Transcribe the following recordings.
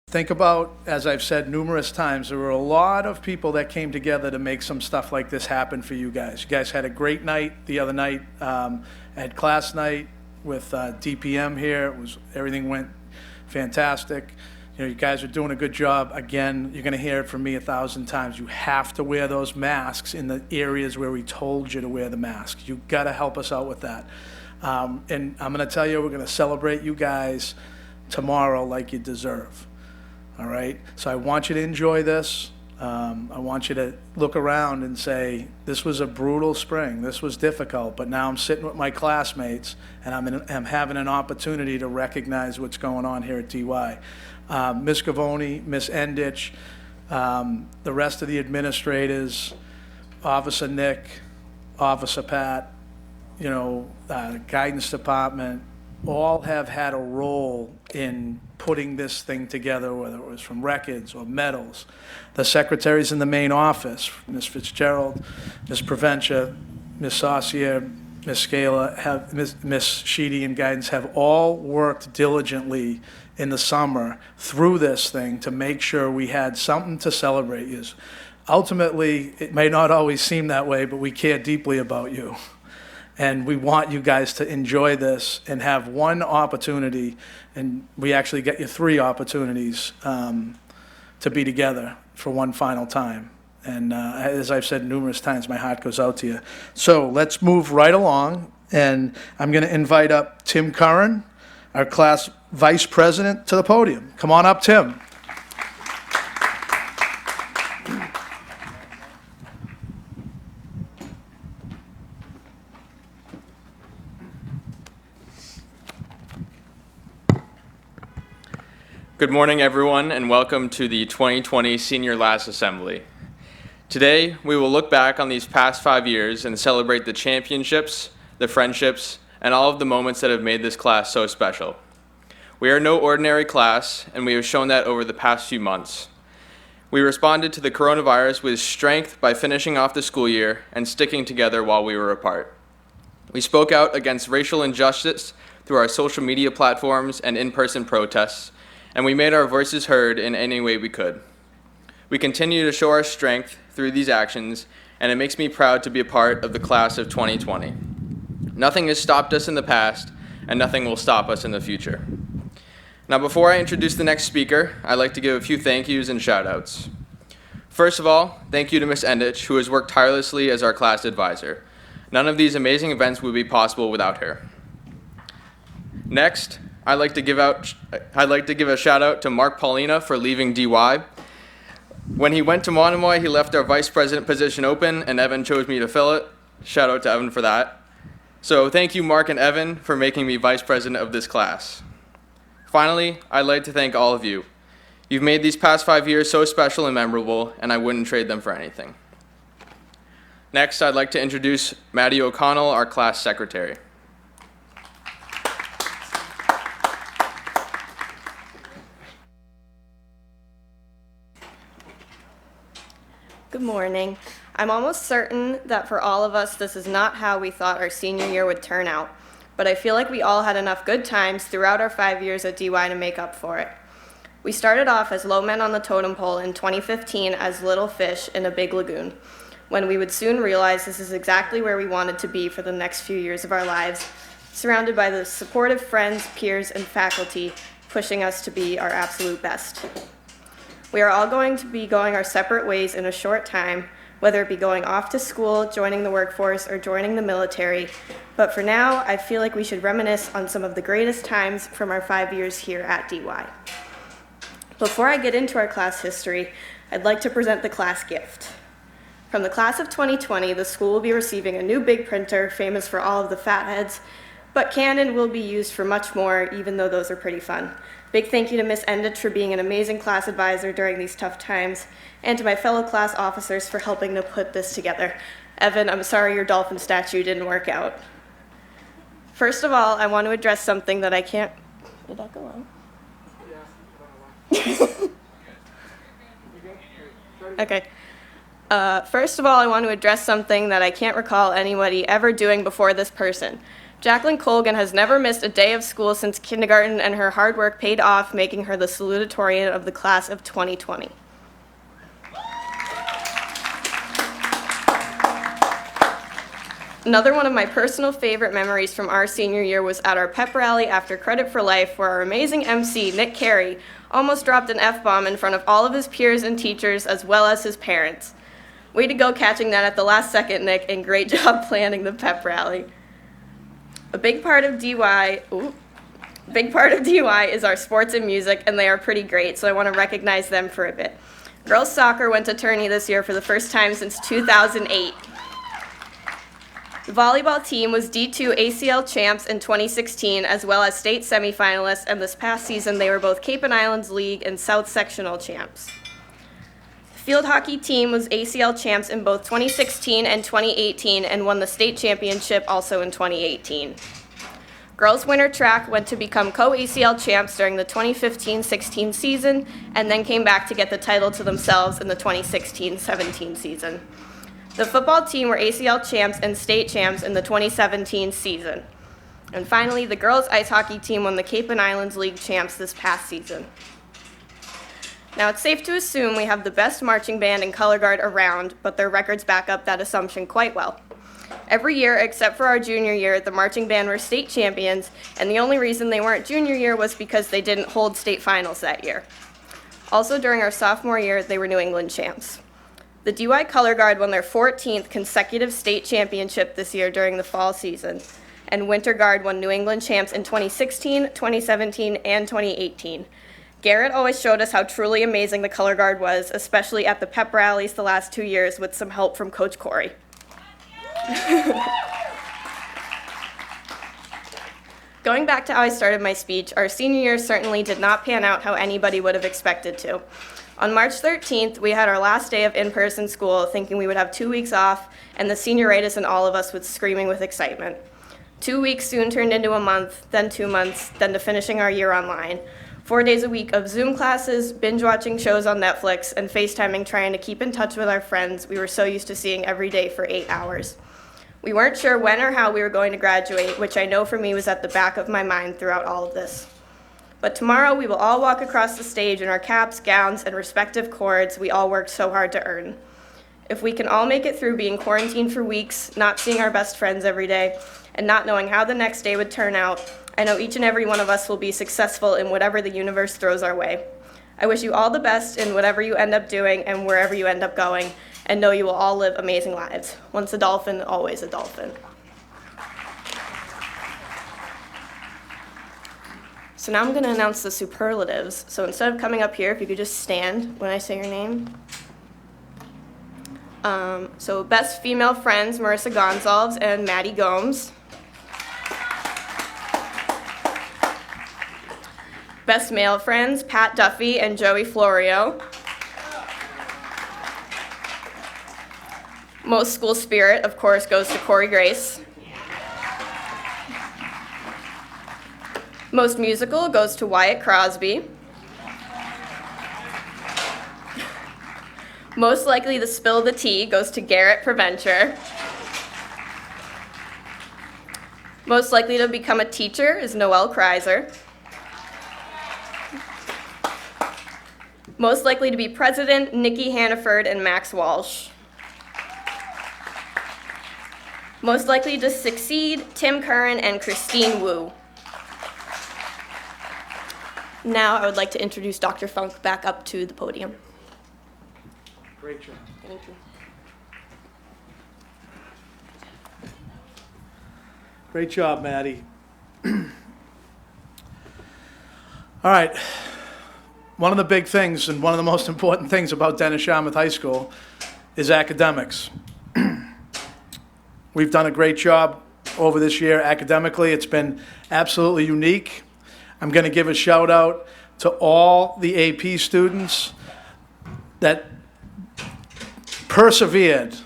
Think about, as I've said numerous times, there were a lot of people that came together to make some stuff like this happen for you guys. You guys had a great night the other night at class night with DPM here. Everything went fantastic. You know, you guys are doing a good job. Again, you're going to hear it from me 1,000 times. You have to wear those masks in the areas where we told you to wear the masks. You've got to help us out with that. And I'm going to tell you, we're going to celebrate you guys tomorrow like you deserve. All right? So I want you to enjoy this. I want you to look around and say, this was a brutal spring. This was difficult, but now I'm sitting with my classmates and I'm having an opportunity to recognize what's going on here at DY. Ms. Gavoni, Ms. Endich, the rest of the administrators, Officer Nick, Officer Pat, you know, guidance department, all have had a role in putting this thing together, whether it was from records or medals. The secretaries in the main office, Ms. Fitzgerald, Ms. Proventia, Ms. Saucier, Ms. Scala, Ms. Sheedy and guidance have all worked diligently in the summer through this thing to make sure we had something to celebrate you. Ultimately, it may not always seem that way, but we care deeply about you. And we want you guys to enjoy this and have one opportunity, and we actually get you 3 opportunities to be together for one final time. And as I've said numerous times, my heart goes out to you. So let's move right along, and I'm going to invite up Tim Curran, our class vice president, to the podium. Come on up, Tim. Good morning, everyone, and welcome to the 2020 Senior Last Assembly. Today, we will look back on these past 5 years and celebrate the championships, the friendships, and all of the moments that have made this class so special. We are no ordinary class, and we have shown that over the past few months. We responded to the coronavirus with strength by finishing off the school year and sticking together while we were apart. We spoke out against racial injustice through our social media platforms and in-person protests, and we made our voices heard in any way we could. We continue to show our strength through these actions, and it makes me proud to be a part of the class of 2020. Nothing has stopped us in the past, and nothing will stop us in the future. Now, before I introduce the next speaker, I'd like to give a few thank yous and shout outs. First of all, thank you to Ms. Endich, who has worked tirelessly as our class advisor. None of these amazing events would be possible without her. Next, I'd like to give a shout out to Mark Paulina for leaving DY. When he went to Monomoy, he left our vice president position open, and Evan chose me to fill it. Shout out to Evan for that. So thank you, Mark and Evan, for making me vice president of this class. Finally, I'd like to thank all of you. You've made these past 5 years so special and memorable, and I wouldn't trade them for anything. Next, I'd like to introduce Maddie O'Connell, our class secretary. Good morning. I'm almost certain that for all of us, this is not how we thought our senior year would turn out, but I feel like we all had enough good times throughout our 5 years at DY to make up for it. We started off as low men on the totem pole in 2015 as little fish in a big lagoon, when we would soon realize this is exactly where we wanted to be for the next few years of our lives, surrounded by the supportive friends, peers, and faculty pushing us to be our absolute best. We are all going to be going our separate ways in a short time, whether it be going off to school, joining the workforce, or joining the military. But for now, I feel like we should reminisce on some of the greatest times from our 5 years here at DY. Before I get into our class history, I'd like to present the class gift. From the class of 2020, the school will be receiving a new big printer famous for all of the fatheads, but Canon will be used for much more, even though those are pretty fun. Big thank you to Ms. Endich for being an amazing class advisor during these tough times, and to my fellow class officers for helping to put this together. Evan, I'm sorry your dolphin statue didn't work out. First of all, I want to address something that I can't... Did that go on? Okay. First of all, I want to address something that I can't recall anybody ever doing before this person. Jacqueline Colgan has never missed a day of school since kindergarten, and her hard work paid off, making her the salutatorian of the class of 2020. Another one of my personal favorite memories from our senior year was at our pep rally after Credit for Life, where our amazing MC, Nick Carey, almost dropped an F-bomb in front of all of his peers and teachers, as well as his parents. Way to go catching that at the last second, Nick, and great job planning the pep rally. A big part of DY is our sports and music, and they are pretty great, so I want to recognize them for a bit. Girls soccer went to tourney this year for the first time since 2008. The volleyball team was D2 ACL champs in 2016, as well as state semifinalists, and this past season they were both Cape and Islands League and South Sectional champs. The field hockey team was ACL champs in both 2016 and 2018 and won the state championship also in 2018. Girls winter track went to become co-ACL champs during the 2015-16 season and then came back to get the title to themselves in the 2016-17 season. The football team were ACL champs and state champs in the 2017 season. And finally, the girls ice hockey team won the Cape and Islands League champs this past season. Now, it's safe to assume we have the best marching band and color guard around, but their records back up that assumption quite well. Every year, except for our junior year, the marching band were state champions, and the only reason they weren't junior year was because they didn't hold state finals that year. Also, during our sophomore year, they were New England champs. The DY Color Guard won their 14th consecutive state championship this year during the fall season, and Winter Guard won New England champs in 2016, 2017, and 2018. Garrett always showed us how truly amazing the Color Guard was, especially at the pep rallies the last 2 years with some help from Coach Corey. Going back to how I started my speech, our senior year certainly did not pan out how anybody would have expected to. On March 13th, we had our last day of in-person school, thinking we would have 2 weeks off, and the senioritis in all of us was screaming with excitement. 2 weeks soon turned into a month, then 2 months, then to finishing our year online. 4 days a week of Zoom classes, binge-watching shows on Netflix, and FaceTiming trying to keep in touch with our friends we were so used to seeing every day for 8 hours. We weren't sure when or how we were going to graduate, which I know for me was at the back of my mind throughout all of this. But tomorrow we will all walk across the stage in our caps, gowns, and respective cords we all worked so hard to earn. If we can all make it through being quarantined for weeks, not seeing our best friends every day, and not knowing how the next day would turn out, I know each and every one of us will be successful in whatever the universe throws our way. I wish you all the best in whatever you end up doing and wherever you end up going, and know you will all live amazing lives. Once a dolphin, always a dolphin. So now I'm going to announce the superlatives. So instead of coming up here, if you could just stand when I say your name. So best female friends, Marissa Gonzalez and Maddie Gomes. Best male friends, Pat Duffy and Joey Florio. Most school spirit, of course, goes to Corey Grace. Most musical goes to Wyatt Crosby. Most likely to spill the tea goes to Garrett Preventure. Most likely to become a teacher is Noelle Kreiser. Most likely to be president, Nikki Hannaford and Max Walsh. Most likely to succeed, Tim Curran and Christine Wu. Now I would like to introduce Dr. Funk back up to the podium. Great job. Thank you. Great job, Maddie. All right. One of the big things and one of the most important things about Dennis-Yarmouth High School is academics. We've done a great job over this year academically. It's been absolutely unique. I'm going to give a shout out to all the AP students that persevered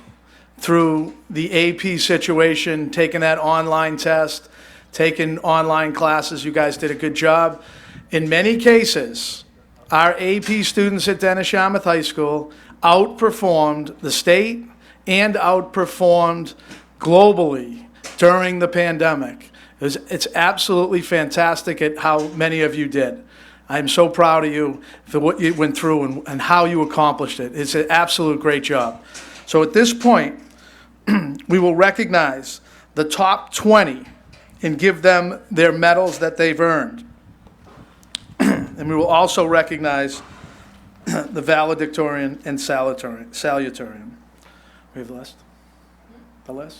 through the AP situation, taking that online test, taking online classes. You guys did a good job. In many cases, our AP students at Dennis-Yarmouth High School outperformed the state and outperformed globally during the pandemic. It's absolutely fantastic at how many of you did. I'm so proud of you for what you went through and how you accomplished it. It's an absolute great job. So at this point, we will recognize the top 20 and give them their medals that they've earned. And we will also recognize the valedictorian and salutatorian. We have the list? The list?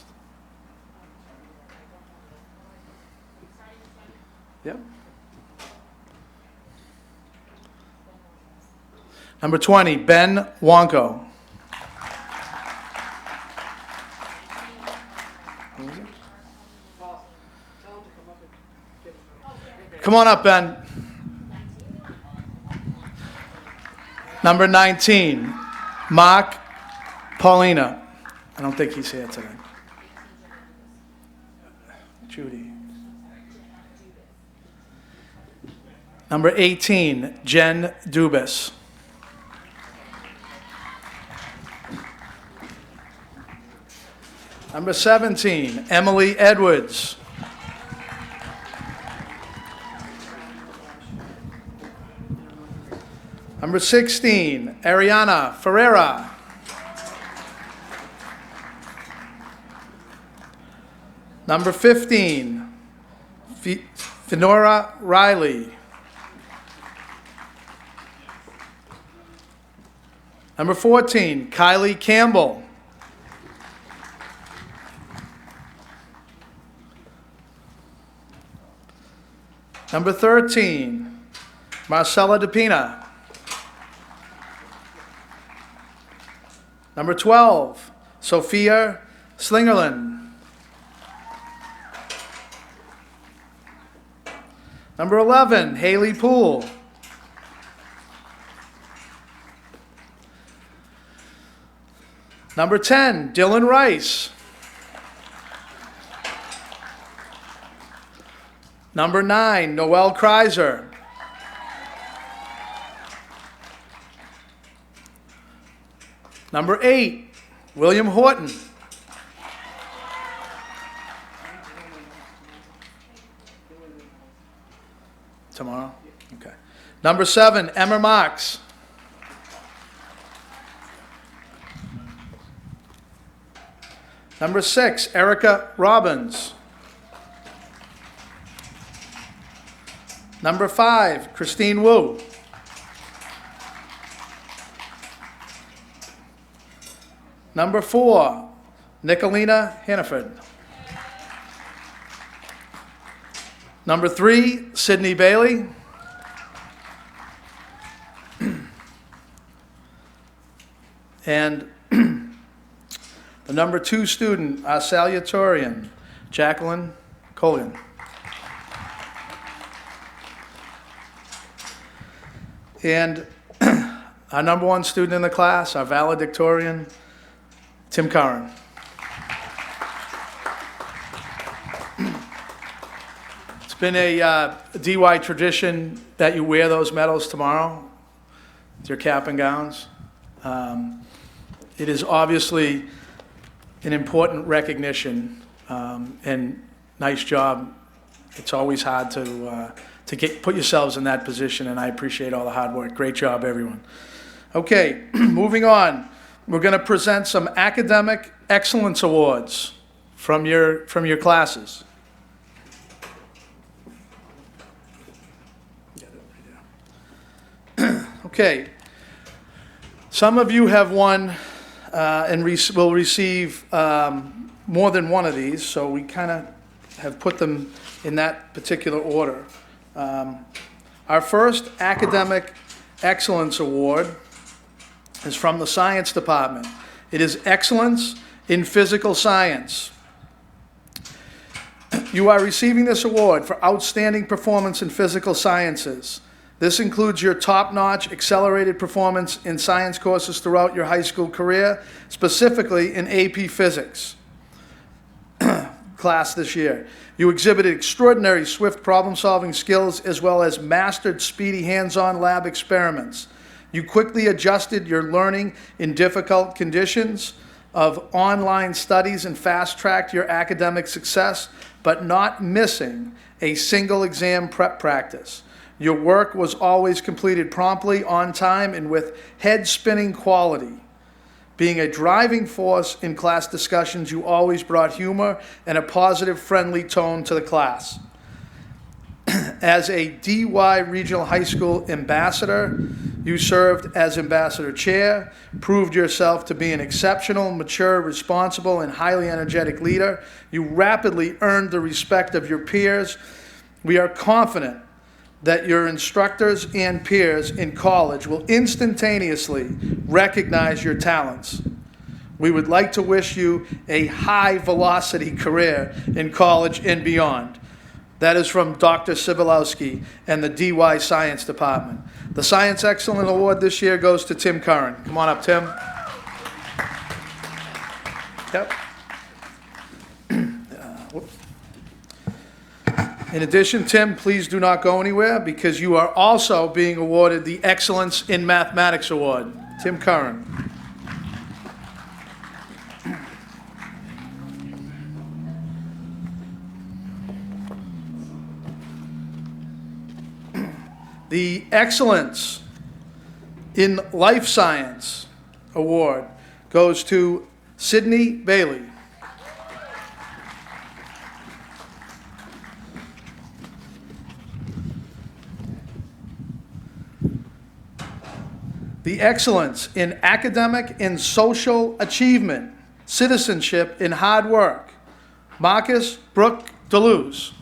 Yep. Number 20, Ben Wonko. Come on up, Ben. Number 19, Mark Paulina. I don't think he's here today. Judy. Number 18, Jen Dubas. Number 17, Emily Edwards. Number 16, Ariana Ferreira. Number 15, Fenora Riley. Number 14, Kylie Campbell. Number 13, Marcella DePina. Number 12, Sophia Slingerland. Number 11, Haley Poole. Number 10, Dylan Rice. Number 9, Noel Kreiser. Number 8, William Horton. Tomorrow? Okay. Number 7, Emma Marks. Number 6, Erica Robbins. Number 5, Christine Wu. Number 4, Nicolina Hannaford. Number 3, Sydney Bailey. And the number 2 student, our salutatorian, Jacqueline Colgan. And our number 1 student in the class, our valedictorian, Tim Curran. It's been a DY tradition that you wear those medals tomorrow with your cap and gowns. It is obviously an important recognition, and nice job. It's always hard to put yourselves in that position, and I appreciate all the hard work. Great job, everyone. Okay, moving on. We're going to present some academic excellence awards from your classes. Okay, some of you have won and will receive more than one of these, so we kind of have put them in that particular order. Our first academic excellence award is from the science department. It is excellence in physical science. You are receiving this award for outstanding performance in physical sciences. This includes your top-notch accelerated performance in science courses throughout your high school career, specifically in AP Physics class this year. You exhibited extraordinary swift problem-solving skills as well as mastered speedy hands-on lab experiments. You quickly adjusted your learning in difficult conditions of online studies and fast-tracked your academic success but not missing a single exam prep practice. Your work was always completed promptly, on time, and with head-spinning quality. Being a driving force in class discussions, you always brought humor and a positive, friendly tone to the class. As a DY Regional High School ambassador, you served as ambassador chair, proved yourself to be an exceptional, mature, responsible, and highly energetic leader. You rapidly earned the respect of your peers. We are confident that your instructors and peers in college will instantaneously recognize your talents. We would like to wish you a high-velocity career in college and beyond. That is from Dr. Sibilowski and the DY Science Department. The Science Excellence Award this year goes to Tim Curran. Come on up, Tim. Yep. Whoops. In addition, Tim, please do not go anywhere because you are also being awarded the Excellence in Mathematics Award. Tim Curran. The Excellence in Life Science Award goes to Sydney Bailey. The Excellence in Academic and Social Achievement, Citizenship, and Hard Work, Marcus Brooke Deleuze.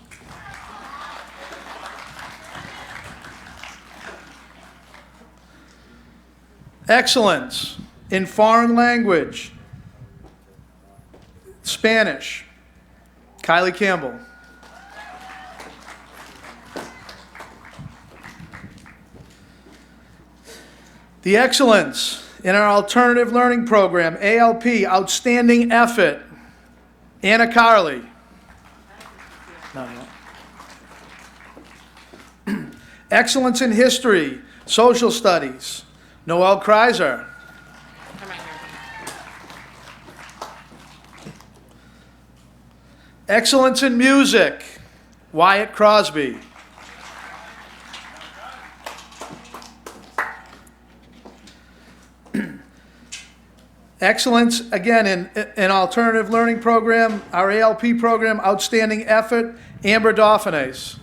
Excellence in Foreign Language, Spanish, Kylie Campbell. The Excellence in our Alternative Learning Program, ALP, Outstanding Effort, Anna Carley. Excellence in History, Social Studies, Noel Kreiser. Excellence in Music, Wyatt Crosby. Excellence, again, in an alternative learning program, our ALP program, Outstanding Effort, Amber Dauphinais.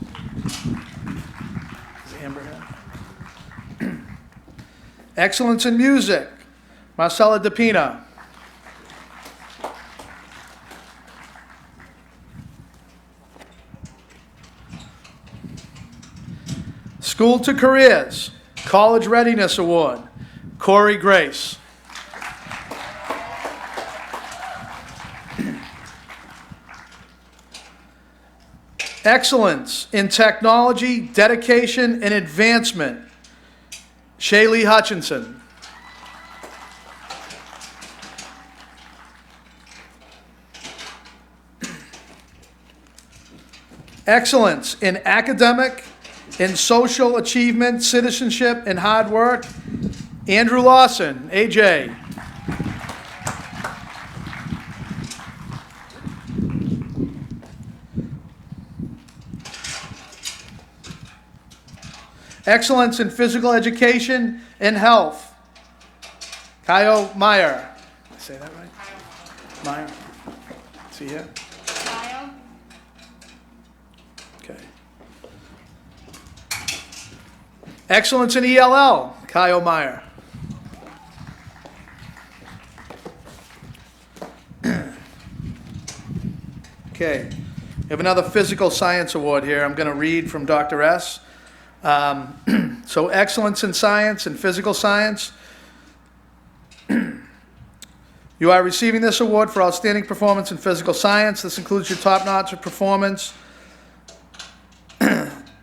Is Amber here? Excellence in Music, Marcella DePina. School to Careers, College Readiness Award, Corey Grace. Excellence in Technology, Dedication, and Advancement, Shaylee Hutchinson. Excellence in Academic and Social Achievement, Citizenship, and Hard Work, Andrew Lawson, AJ. Excellence in Physical Education and Health, Kyle Meyer. Did I say that right? Meyer. Is he here? Kyle. Okay. Excellence in ELL, Kyle Meyer. Okay. We have another Physical Science Award here. I'm going to read from Dr. S. So excellence in science and physical science. You are receiving this award for outstanding performance in physical science. This includes your top-notch performance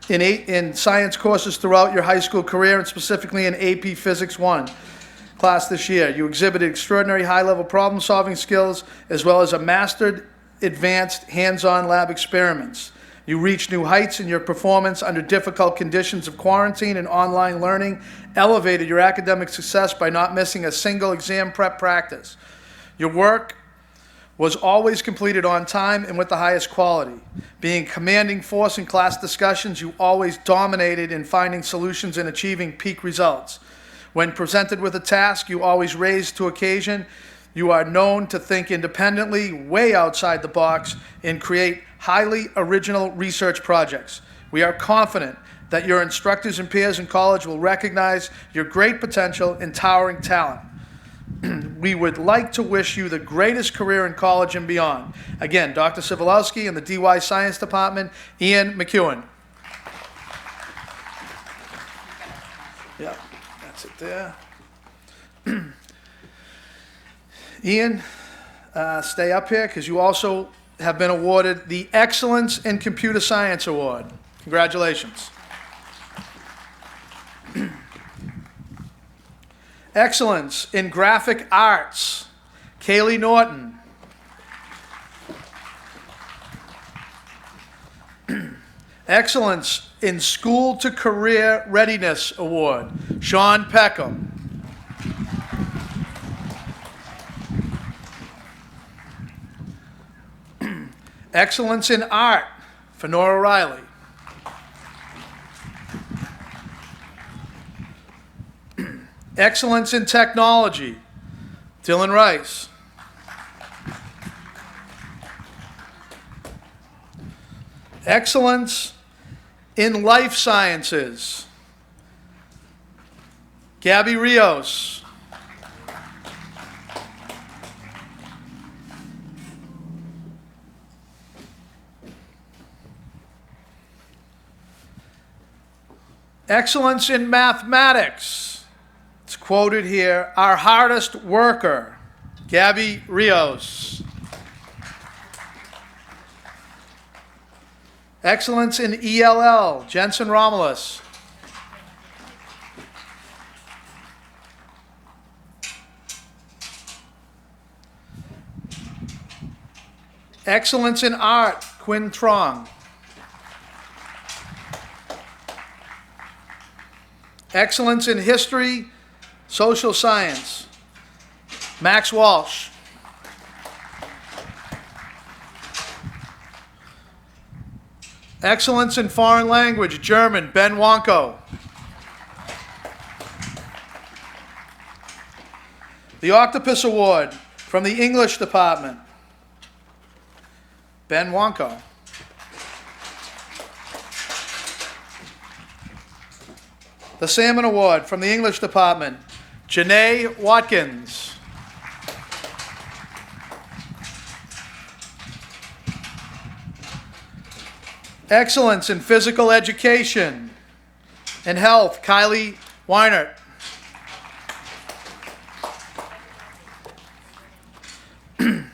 in science courses throughout your high school career, and specifically in AP Physics 1 class this year. You exhibited extraordinary high-level problem-solving skills as well as a mastered advanced hands-on lab experiments. You reached new heights in your performance under difficult conditions of quarantine and online learning, elevated your academic success by not missing a single exam prep practice. Your work was always completed on time and with the highest quality. Being a commanding force in class discussions, you always dominated in finding solutions and achieving peak results. When presented with a task, you always raised to occasion. You are known to think independently, way outside the box, and create highly original research projects. We are confident that your instructors and peers in college will recognize your great potential and towering talent. We would like to wish you the greatest career in college and beyond. Again, Dr. Sivolowski and the DY Science Department, Ian McEwen. Yeah, that's it there. Ian, stay up here because you also have been awarded the Excellence in Computer Science Award. Congratulations. Excellence in Graphic Arts, Kaylee Norton. Excellence in School to Career Readiness Award, Sean Peckham. Excellence in Art, Fenora Riley. Excellence in Technology, Dylan Rice. Excellence in Life Sciences, Gabby Rios. Excellence in Mathematics. It's quoted here, our hardest worker, Gabby Rios. Excellence in ELL, Jensen Romulus. Excellence in Art, Quinn Trong. Excellence in History, Social Science, Max Walsh. Excellence in Foreign Language, German, Ben Wonko. The Octopus Award from the English Department, Ben Wonko. The Salmon Award from the English Department, Janae Watkins. Excellence in Physical Education and Health, Kylie Weinert. And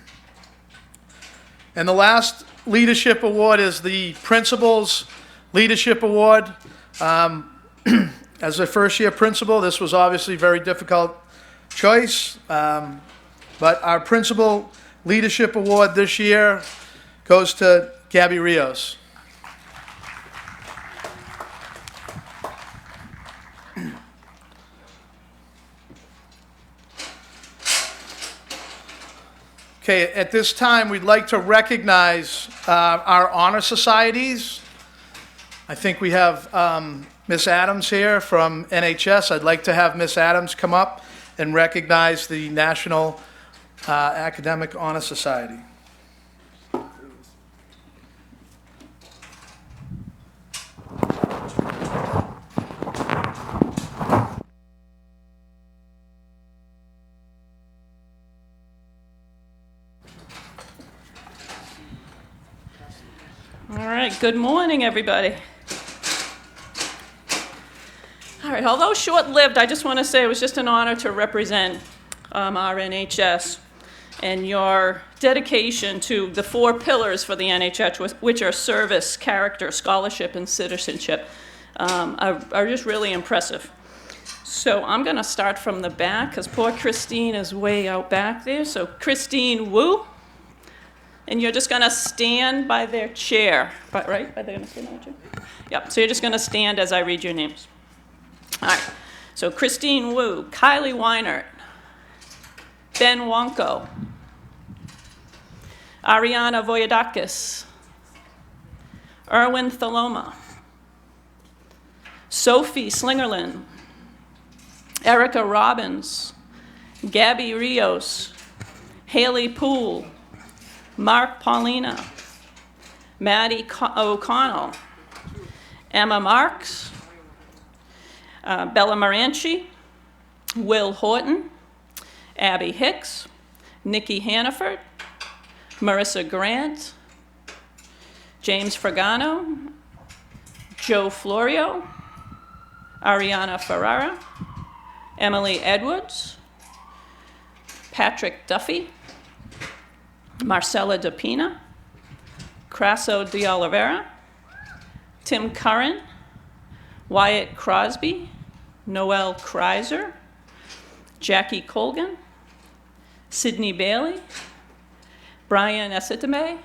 the last leadership award is the Principal's Leadership Award. As a first-year principal, this was obviously a very difficult choice, but our Principal Leadership Award this year goes to Gabby Rios. Okay, at this time, we'd like to recognize our honor societies. I think we have Miss Adams here from NHS. I'd like to have Miss Adams come up and recognize the National Academic Honor Society. All right, good morning, everybody. All right, although short-lived, I just want to say it was just an honor to represent our NHS and your dedication to the 4 pillars for the NHS, which are service, character, scholarship, and citizenship, are just really impressive. So I'm going to start from the back because poor Christine is way out back there. So Christine Wu. And you're just going to stand by their chair, right? Are they going to stand by their chair? Yep, so you're just going to stand as I read your names. All right, so Christine Wu, Kylie Weinert, Ben Wonko, Ariana Voyadakis, Erwin Thaloma, Sophie Slingerland, Erica Robbins, Gabby Rios, Haley Poole, Mark Paulina, Maddie O'Connell, Emma Marks, Bella Maranchi, Will Horton, Abby Hicks, Nikki Hannaford, Marissa Grant, James Fragano, Joe Florio, Ariana Ferrara, Emily Edwards, Patrick Duffy, Marcella DePina, Crasso de Oliveira, Tim Curran, Wyatt Crosby, Noel Kreiser, Jackie Colgan, Sydney Bailey, Brian Esitame,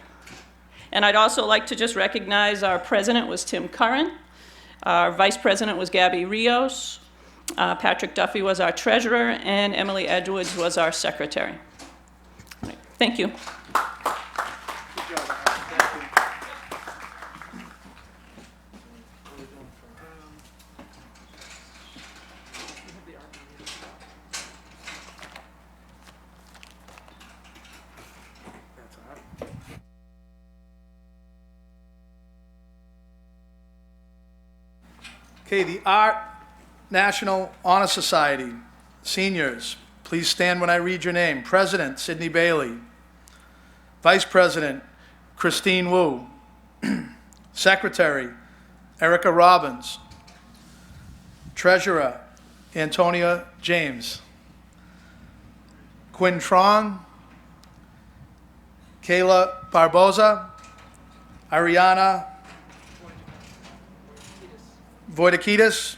and I'd also like to just recognize our president was Tim Curran, our vice president was Gabby Rios, Patrick Duffy was our treasurer, and Emily Edwards was our secretary. All right, thank you. Okay, the Art National Honor Society, seniors, please stand when I read your name. President, Sydney Bailey. Vice President, Christine Wu. Secretary, Erica Robbins. Treasurer, Antonia James. Quinn Trong, Kayla Barboza, Ariana Voidakidis,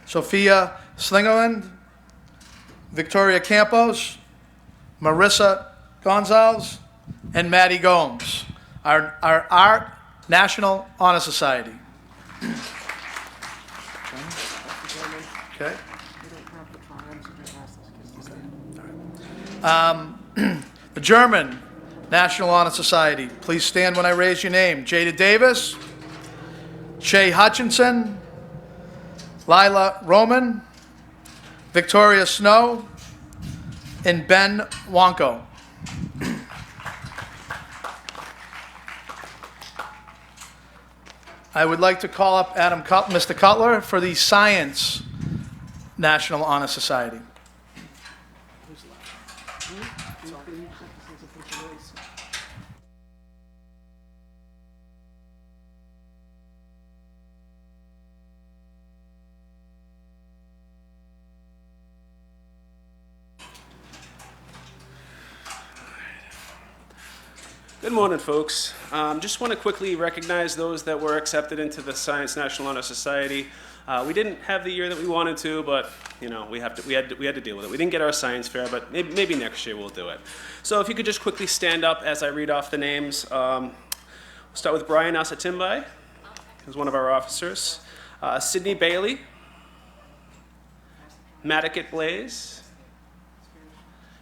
Sophia Slingerland, Victoria Campos, Marissa Gonzalez, and Maddie Gomes, our Art National Honor Society. Okay. The German National Honor Society, please stand when I raise your name. Jada Davis, Shay Hutchinson, Lila Roman, Victoria Snow, and Ben Wonko. I would like to call up Mr. Cutler for the Science National Honor Society. Good morning, folks. Just want to quickly recognize those that were accepted into the Science National Honor Society. We didn't have the year that we wanted to, but you know we had to deal with it. We didn't get our science fair, but maybe next year we'll do it. So if you could just quickly stand up as I read off the names. We'll start with Brian Asatimbai, who's one of our officers. Sydney Bailey, Madikat Blaze,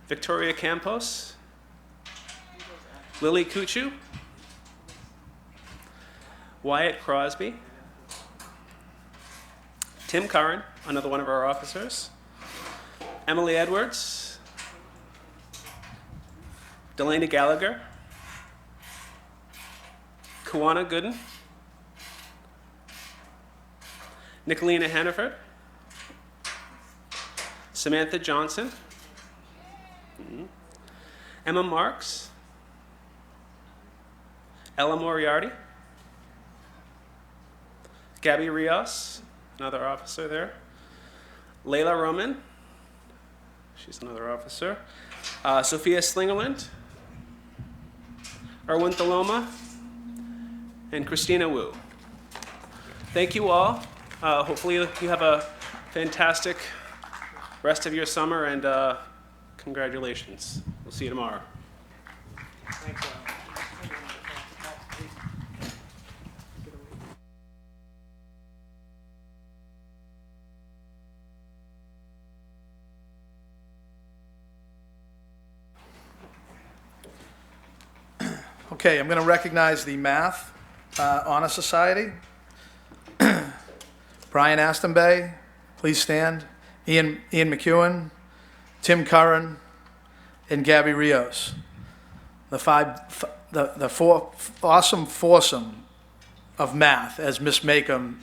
Victoria Campos, Lily Kuchu, Wyatt Crosby, Tim Curran, another one of our officers, Emily Edwards, Delaney Gallagher, Kawana Gooden, Nicolina Hannaford, Samantha Johnson, Emma Marks, Ella Moriarty, Gabby Rios, another officer there, Layla Roman, she's another officer, Sophia Slingerland, Erwin Thaloma, and Christina Wu. Thank you all. Hopefully you have a fantastic rest of your summer, and congratulations. We'll see you tomorrow. Thanks, Okay, I'm going to recognize the Math Honor Society. Brian Astonbay, please stand. Ian McEwen, Tim Curran, and Gabby Rios. The four awesome foursome of math, as Miss Makeham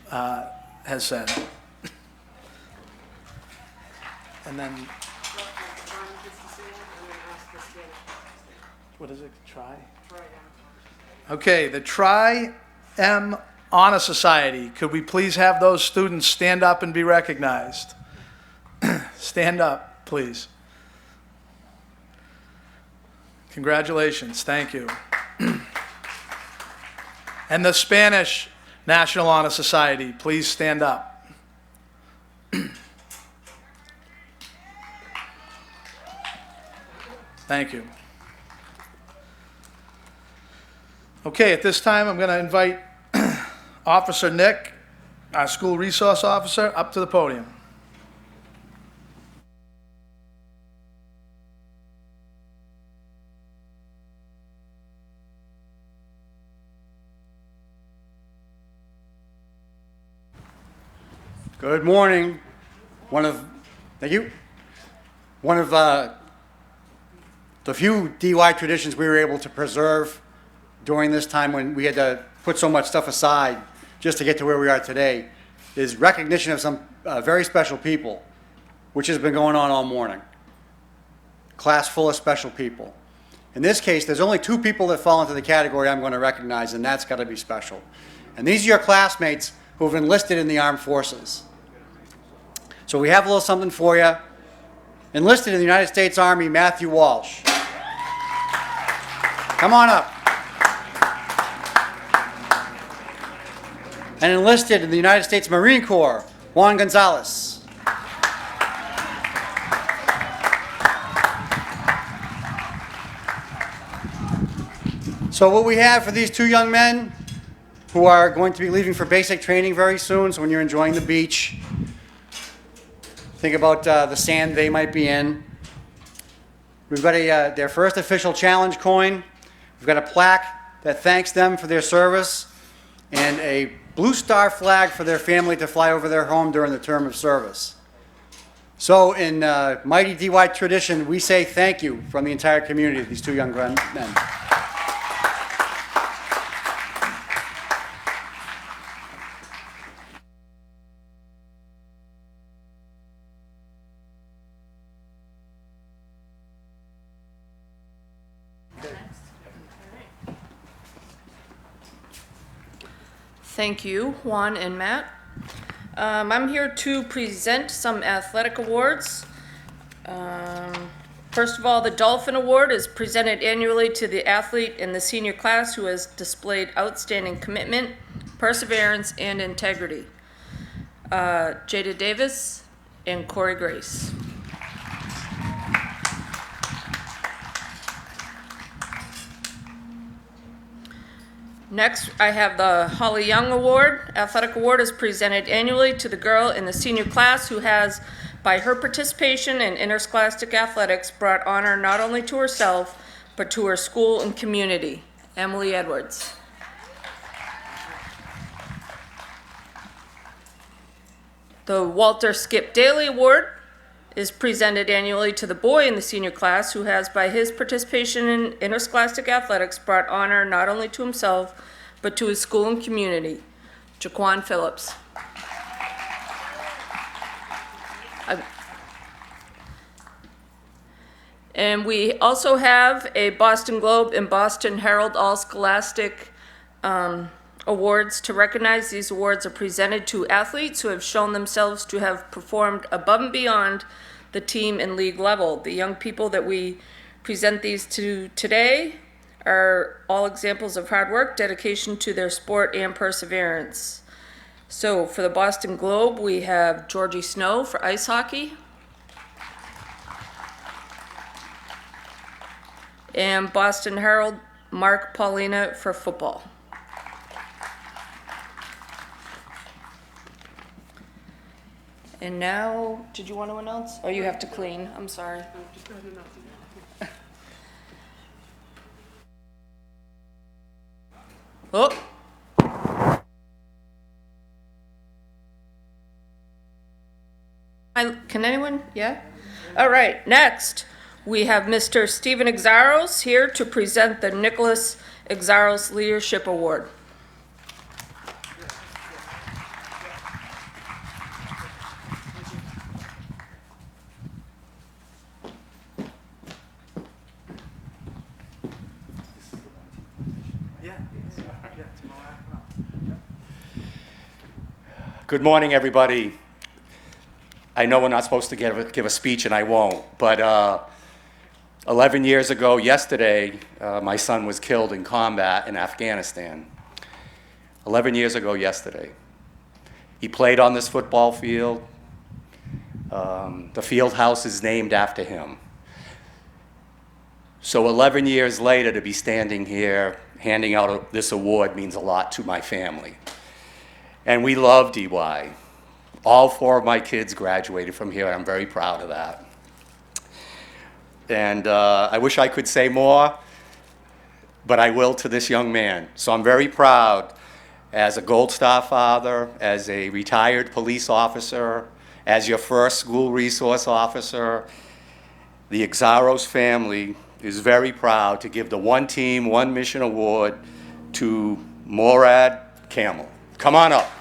has said. And then, what is it? Try? Okay, the Tri-M Honor Society. Could we please have those students stand up and be recognized? Stand up, please. Congratulations, thank you. And the Spanish National Honor Society, please stand up. Thank you. Okay, at this time, I'm going to invite Officer Nick, our school resource officer, up to the podium. Good morning. Thank you. One of the few DY traditions we were able to preserve during this time when we had to put so much stuff aside just to get to where we are today is recognition of some very special people, which has been going on all morning. Class full of special people. In this case, there's only 2 people that fall into the category I'm going to recognize, and that's got to be special. And these are your classmates who have enlisted in the armed forces. So we have a little something for you. Enlisted in the United States Army, Matthew Walsh. Come on up. And enlisted in the United States Marine Corps, Juan Gonzalez. So what we have for these 2 young men who are going to be leaving for basic training very soon, so when you're enjoying the beach, think about the sand they might be in. We've got their first official challenge coin. We've got a plaque that thanks them for their service and a Blue Star flag for their family to fly over their home during the term of service. So in mighty DY tradition, we say thank you from the entire community to these 2 young men. Thank you, Juan and Matt. I'm here to present some athletic awards. First of all, the Dolphin Award is presented annually to the athlete in the senior class who has displayed outstanding commitment, perseverance, and integrity. Jada Davis and Corey Grace. Next, I have the Holly Young Award. Athletic Award is presented annually to the girl in the senior class who has, by her participation in interscholastic athletics, brought honor not only to herself, but to her school and community. Emily Edwards. The Walter Skip Daly Award is presented annually to the boy in the senior class who has, by his participation in interscholastic athletics, brought honor not only to himself, but to his school and community. Jaquan Phillips. And we also have a Boston Globe and Boston Herald All-Scholastic awards to recognize. These awards are presented to athletes who have shown themselves to have performed above and beyond the team and league level. The young people that we present these to today are all examples of hard work, dedication to their sport, and perseverance. So for the Boston Globe, we have Georgie Snow for ice hockey, and Boston Herald, Mark Paulina for football. And now, did you want to announce? Oh, you have to clean, I'm sorry. Oh. Can anyone? Yeah? All right, next, we have Mr. Stephen Exaros here to present the Nicholas Exaros Leadership Award. Good morning, everybody. I know we're not supposed to give a speech, and I won't, but 11 years ago yesterday, my son was killed in combat in Afghanistan. 11 years ago yesterday. He played on this football field. The field house is named after him. So 11 years later, to be standing here handing out this award means a lot to my family. And we love DY. All 4 of my kids graduated from here, and I'm very proud of that. And I wish I could say more, but I will to this young man. So I'm very proud, as a Gold Star father, as a retired police officer, as your first school resource officer. The Exaros family is very proud to give the One Team, One Mission Award to Morad Camel. Come on up.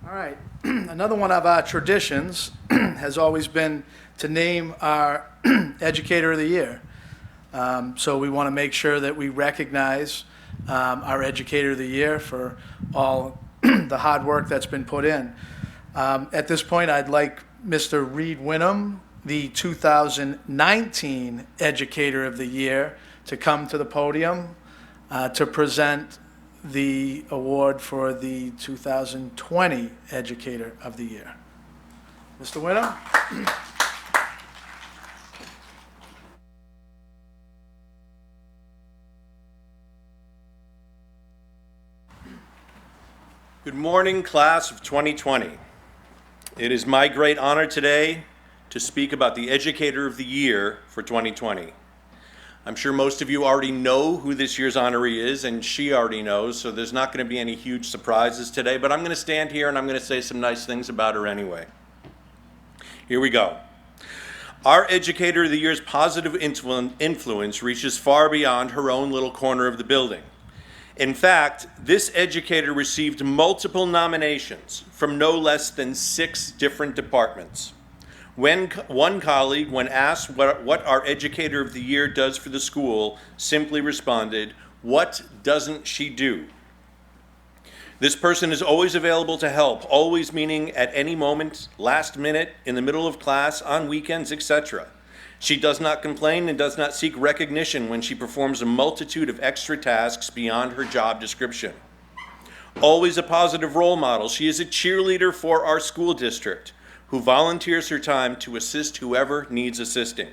All right. Another one of our traditions has always been to name our Educator of the Year. So we want to make sure that we recognize our Educator of the Year for all the hard work that's been put in. At this point, I'd like Mr. Reed Winham, the 2019 Educator of the Year, to come to the podium to present the award for the 2020 Educator of the Year. Mr. Winham? Good morning, class of 2020. It is my great honor today to speak about the Educator of the Year for 2020. I'm sure most of you already know who this year's honoree is, and she already knows, so there's not going to be any huge surprises today, but I'm going to stand here and I'm going to say some nice things about her anyway. Here we go. Our Educator of the Year's positive influence reaches far beyond her own little corner of the building. In fact, this educator received multiple nominations from no less than 6 different departments. When one colleague, when asked what our Educator of the Year does for the school, simply responded, "What doesn't she do?" This person is always available to help, always meaning at any moment, last minute, in the middle of class, on weekends, etc. She does not complain and does not seek recognition when she performs a multitude of extra tasks beyond her job description. Always a positive role model, she is a cheerleader for our school district, who volunteers her time to assist whoever needs assisting.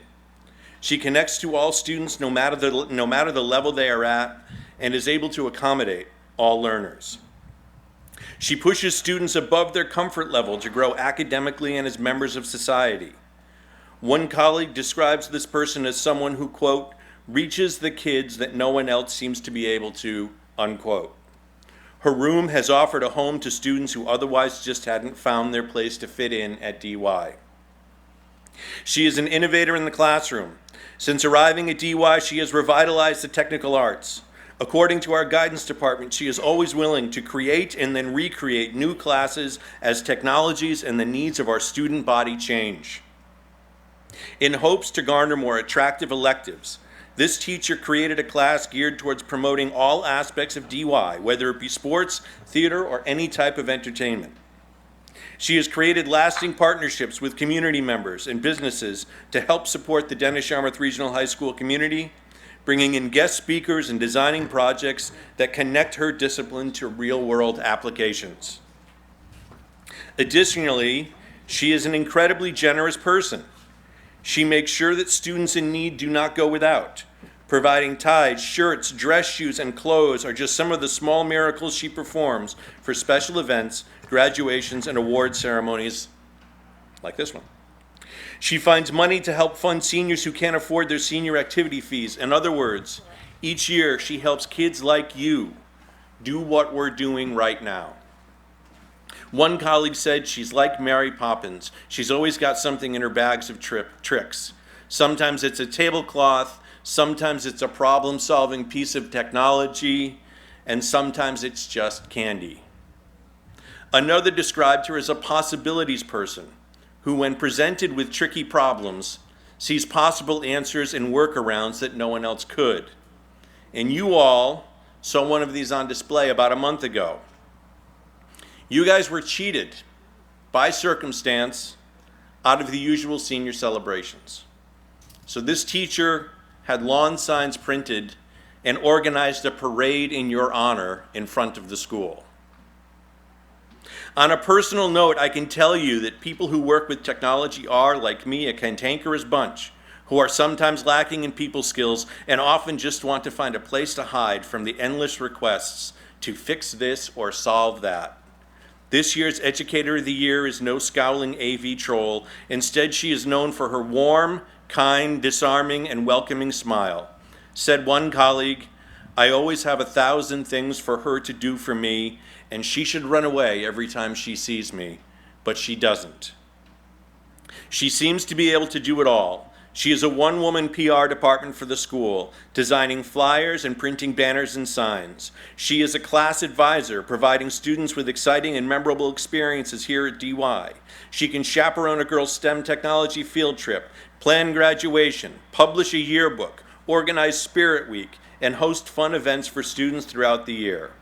She connects to all students no matter the level they are at, and is able to accommodate all learners. She pushes students above their comfort level to grow academically and as members of society. One colleague describes this person as someone who, quote, reaches the kids that no one else seems to be able to, unquote. Her room has offered a home to students who otherwise just hadn't found their place to fit in at DY. She is an innovator in the classroom. Since arriving at DY, she has revitalized the technical arts, According to our guidance department, she is always willing to create and then recreate new classes as technologies and the needs of our student body change. In hopes to garner more attractive electives, this teacher created a class geared towards promoting all aspects of DY, whether it be sports, theater, or any type of entertainment. She has created lasting partnerships with community members and businesses to help support the Dennis-Yarmouth Regional High School community, bringing in guest speakers and designing projects that connect her discipline to real-world applications. Additionally, she is an incredibly generous person. She makes sure that students in need do not go without. Providing ties, shirts, dress shoes, and clothes are just some of the small miracles she performs for special events, graduations, and award ceremonies like this one. She finds money to help fund seniors who can't afford their senior activity fees. In other words, each year she helps kids like you do what we're doing right now. One colleague said she's like Mary Poppins. She's always got something in her bags of tricks. Sometimes it's a tablecloth, sometimes it's a problem-solving piece of technology, and sometimes it's just candy. Another described her as a possibilities person who, when presented with tricky problems, sees possible answers and workarounds that no one else could. And you all saw one of these on display about a month ago. You guys were cheated by circumstance out of the usual senior celebrations. So this teacher had lawn signs printed and organized a parade in your honor in front of the school. On a personal note, I can tell you that people who work with technology are, like me, a cantankerous bunch who are sometimes lacking in people skills and often just want to find a place to hide from the endless requests to fix this or solve that. This year's Educator of the Year is no scowling AV troll. Instead, she is known for her warm, kind, disarming, and welcoming smile. Said one colleague, "I always have 1,000 things for her to do for me, and she should run away every time she sees me," but she doesn't. She seems to be able to do it all. She is a one-woman PR department for the school, designing flyers and printing banners and signs. She is a class advisor, providing students with exciting and memorable experiences here at DY. She can chaperone a girls' STEM technology field trip, plan graduation, publish a yearbook, organize Spirit Week, and host fun events for students throughout the year.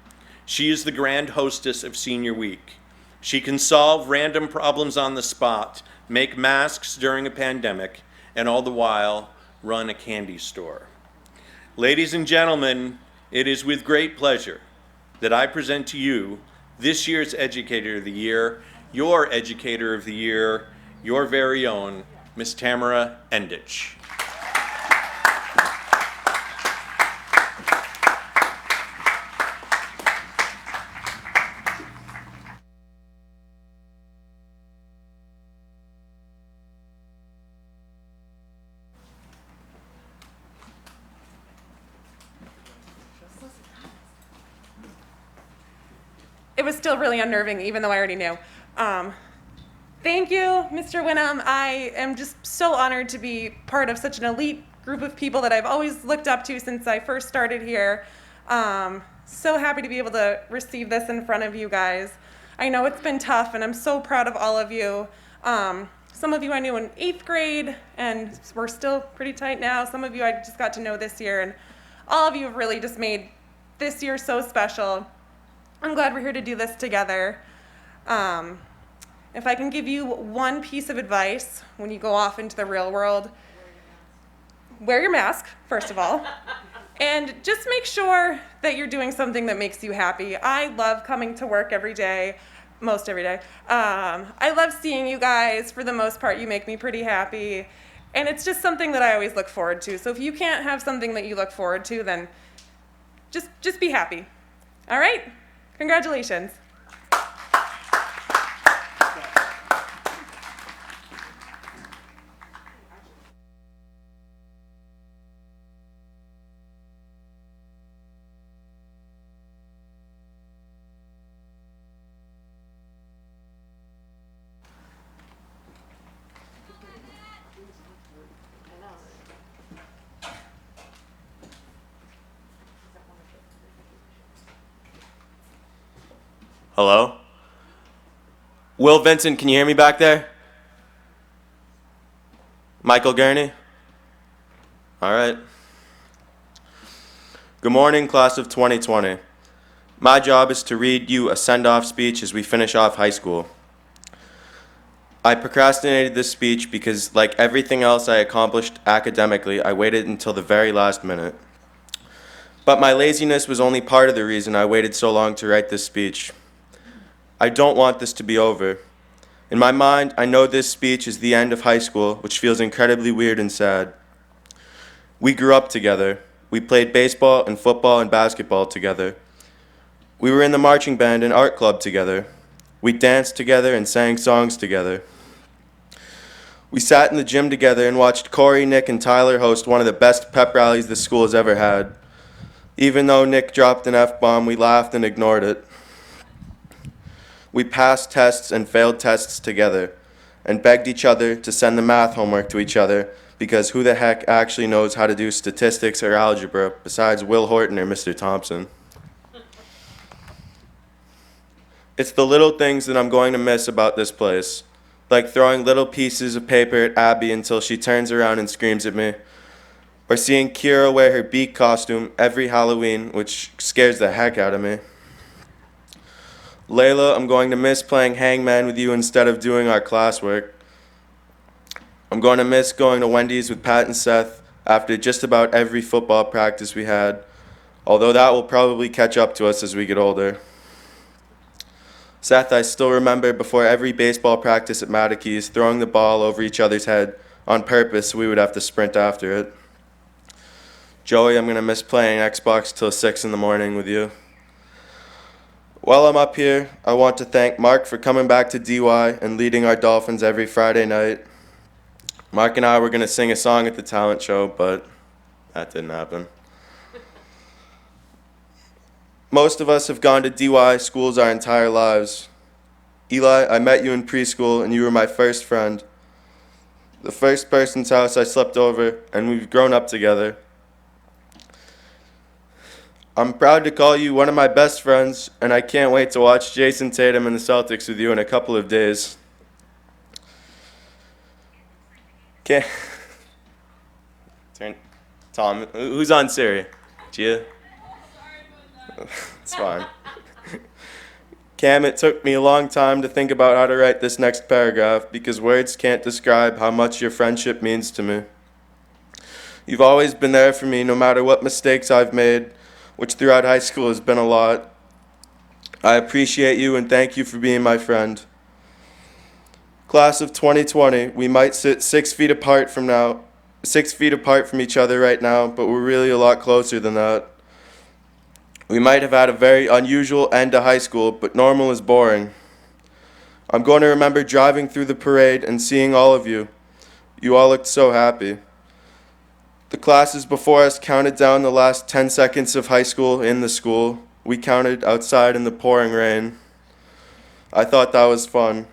She is the grand hostess of Senior Week. She can solve random problems on the spot, make masks during a pandemic, and all the while run a candy store. Ladies and gentlemen, it is with great pleasure that I present to you this year's Educator of the Year, your Educator of the Year, your very own, Miss Tamara Endich. It was still really unnerving, even though I already knew. Thank you, Mr. Winham. I am just so honored to be part of such an elite group of people that I've always looked up to since I first started here. So happy to be able to receive this in front of you guys. I know it's been tough, and I'm so proud of all of you. Some of you I knew in 8th grade, and we're still pretty tight now. Some of you I just got to know this year, and all of you have really just made this year so special. I'm glad we're here to do this together. If I can give you one piece of advice when you go off into the real world, wear your mask, first of all, and just make sure that you're doing something that makes you happy. I love coming to work every day, most every day. I love seeing you guys. For the most part, you make me pretty happy, and it's just something that I always look forward to. So if you can't have something that you look forward to, then just be happy. All right? Congratulations. Hello? Will Vincent, can you hear me back there? Michael Gurney? All right. Good morning, class of 2020. My job is to read you a send-off speech as we finish off high school. I procrastinated this speech because, like everything else I accomplished academically, I waited until the very last minute. But my laziness was only part of the reason I waited so long to write this speech. I don't want this to be over. In my mind, I know this speech is the end of high school, which feels incredibly weird and sad. We grew up together. We played baseball and football and basketball together. We were in the marching band and art club together. We danced together and sang songs together. We sat in the gym together and watched Corey, Nick, and Tyler host one of the best pep rallies the school has ever had. Even though Nick dropped an F-bomb, we laughed and ignored it. We passed tests and failed tests together and begged each other to send the math homework to each other because who the heck actually knows how to do statistics or algebra besides Will Horton or Mr. Thompson? It's the little things that I'm going to miss about this place, like throwing little pieces of paper at Abby until she turns around and screams at me, or seeing Kira wear her beak costume every Halloween, which scares the heck out of me. Layla, I'm going to miss playing hangman with you instead of doing our classwork. I'm going to miss going to Wendy's with Pat and Seth after just about every football practice we had, although that will probably catch up to us as we get older. Seth, I still remember before every baseball practice at Matakees throwing the ball over each other's head on purpose so we would have to sprint after it. Joey, I'm going to miss playing Xbox till 6 in the morning with you. While I'm up here, I want to thank Mark for coming back to DY and leading our Dolphins every Friday night. Mark and I were going to sing a song at the talent show, but that didn't happen. Most of us have gone to DY schools our entire lives. Eli, I met you in preschool and you were my first friend. The first person's house I slept over, and we've grown up together. I'm proud to call you one of my best friends, and I can't wait to watch Jason Tatum and the Celtics with you in a couple of days. Okay. Tom, who's on Siri? Gia? It's fine. Cam, it took me a long time to think about how to write this next paragraph because words can't describe how much your friendship means to me. You've always been there for me no matter what mistakes I've made, which throughout high school has been a lot. I appreciate you and thank you for being my friend. Class of 2020, we might sit 6 feet apart from each other right now, but we're really a lot closer than that. We might have had a very unusual end to high school, but normal is boring. I'm going to remember driving through the parade and seeing all of you. You all looked so happy. The classes before us counted down the last 10 seconds of high school in the school. We counted outside in the pouring rain. I thought that was fun.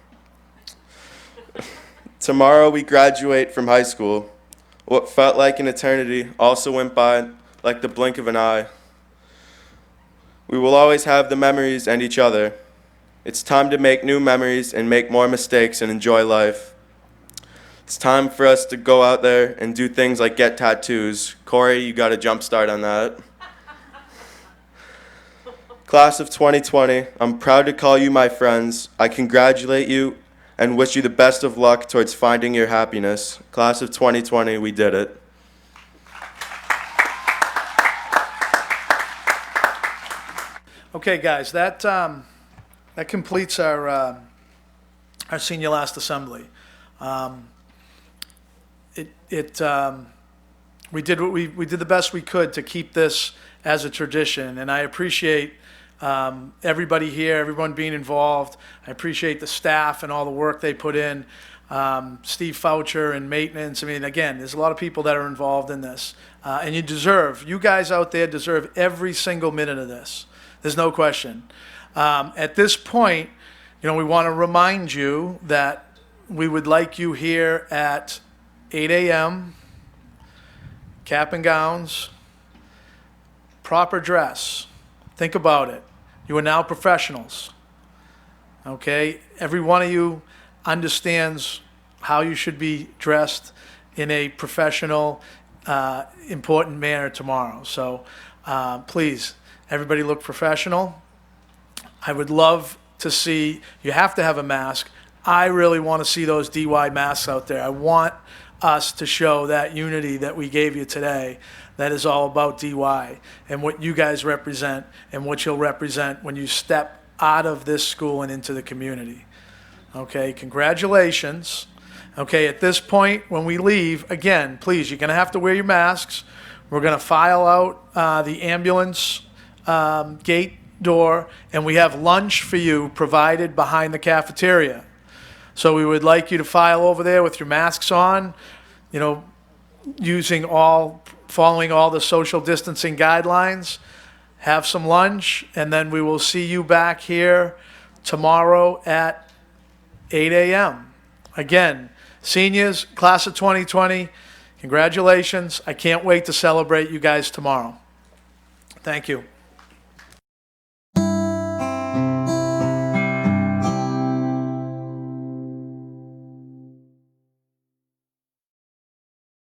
Tomorrow we graduate from high school. What felt like an eternity also went by like the blink of an eye. We will always have the memories and each other. It's time to make new memories and make more mistakes and enjoy life. It's time for us to go out there and do things like get tattoos. Corey, you got a jump start on that. Class of 2020, I'm proud to call you my friends. I congratulate you and wish you the best of luck towards finding your happiness. Class of 2020, we did it. Okay, guys, that completes our senior last assembly. We did the best we could to keep this as a tradition, and I appreciate everybody here, everyone being involved. I appreciate the staff and all the work they put in. Steve Foucher and maintenance. I mean, again, there's a lot of people that are involved in this, and you guys out there deserve every single minute of this. There's no question. At this point, we want to remind you that we would like you here at 8 a.m., cap and gowns, proper dress. Think about it. You are now professionals. okay? Every one of you understands how you should be dressed in a professional, important manner tomorrow. So please, everybody look professional. I would love to see, you have to have a mask. I really want to see those DY masks out there. I want us to show that unity that we gave you today that is all about DY and what you guys represent and what you'll represent when you step out of this school and into the community. Okay, congratulations. Okay, at this point, when we leave, again, please, you're going to have to wear your masks. We're going to file out the ambulance gate door, and we have lunch for you provided behind the cafeteria. So we would like you to file over there with your masks on, you know, following all the social distancing guidelines. Have some lunch, and then we will see you back here tomorrow at 8 a.m. Again, seniors, class of 2020, congratulations. I can't wait to celebrate you guys tomorrow. Thank you.